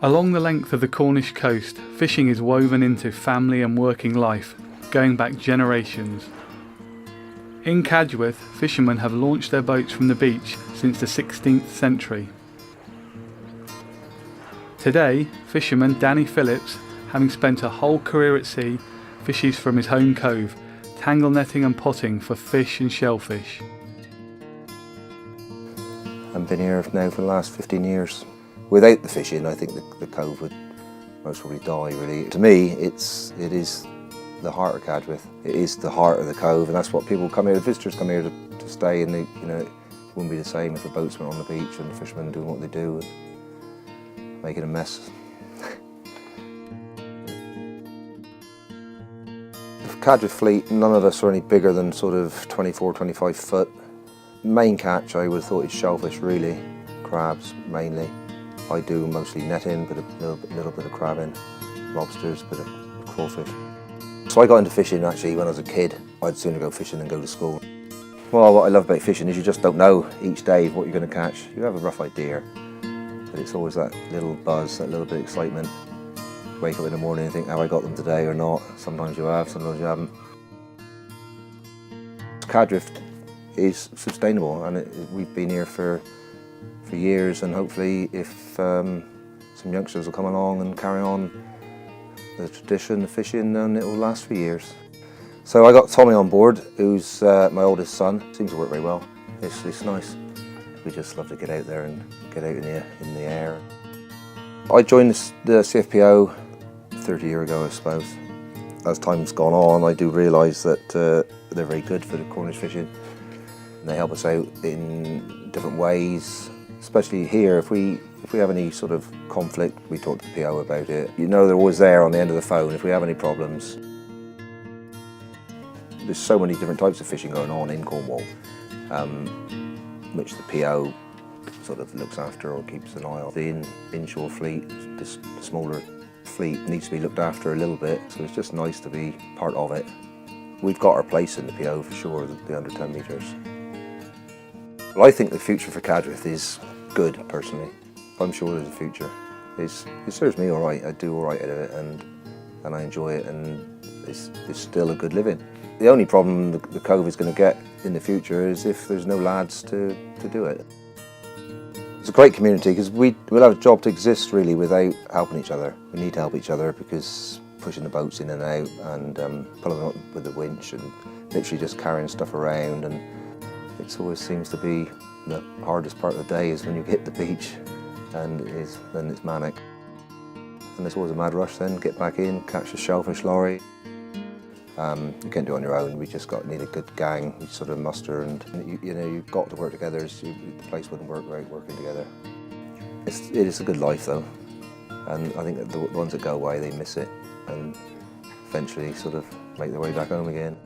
Along the length of the Cornish coast, fishing is woven into family and working life, going back generations. In Cadgwith, fishermen have launched their boats from the beach since the 16th century. Today, fisherman Danny Phillips, having spent a whole career at sea, fishes from his home cove, tangle netting and potting for fish and shellfish. I've been here now for the last 15 years. Without the fishing, I think the cove would most probably die, really. To me, it is the heart of Cadgwith. It is the heart of the cove, and that's what people come here, the visitors come here to stay, and it wouldn't be the same if the boats went on the beach and the fishermen doing what they do and making a mess. The Cadgwith fleet, none of us are any bigger than sort of 24, 25 foot. Main catch, I would have thought, is shellfish, really. Crabs, mainly. I do mostly netting, but a little bit of crabbing, lobsters, bit of crawfish. So I got into fishing actually when I was a kid. I'd sooner go fishing than go to school. Well, what I love about fishing is you just don't know each day what you're going to catch. You have a rough idea, but it's always that little buzz, that little bit of excitement. Wake up in the morning and think, have I got them today or not? Sometimes you have, sometimes you haven't. Cadgwith is sustainable, and we've been here for years, and hopefully if some youngsters will come along and carry on the tradition of fishing, then it will last for years. So I got Tommy on board, who's my oldest son. Seems to work very well. It's nice. We just love to get out there and get out in the air. I joined the CFPO 30 years ago, I suppose. As time's gone on, I do realise that they're very good for the Cornish fishing. And they help us out in different ways. Especially here, if we have any sort of conflict, we talk to the PO about it. You know they're always there on the end of the phone if we have any problems. There's so many different types of fishing going on in Cornwall, which the PO sort of looks after or keeps an eye on. The inshore fleet, the smaller fleet, needs to be looked after a little bit, so it's just nice to be part of it. We've got our place in the PO for sure, the under 10 metres. Well, I think the future for Cadgwith is good, personally. I'm sure there's a future. It serves me all right. I do all right out of it, and I enjoy it, and it's still a good living. The only problem the cove is going to get in the future is if there's no lads to do it. It's a great community because we'll have a job to exist really without helping each other. We need to help each other because pushing the boats in and out and pulling them up with the winch and literally just carrying stuff around, and it always seems to be the hardest part of the day is when you hit the beach, and then it's manic. And there's always a mad rush then, get back in, catch the shellfish lorry. You can't do it on your own, we just need a good gang, we sort of muster, and you've got to work together, the place wouldn't work without working together. It is a good life though, and I think that the ones that go away, they miss it, and eventually sort of make their way back home again.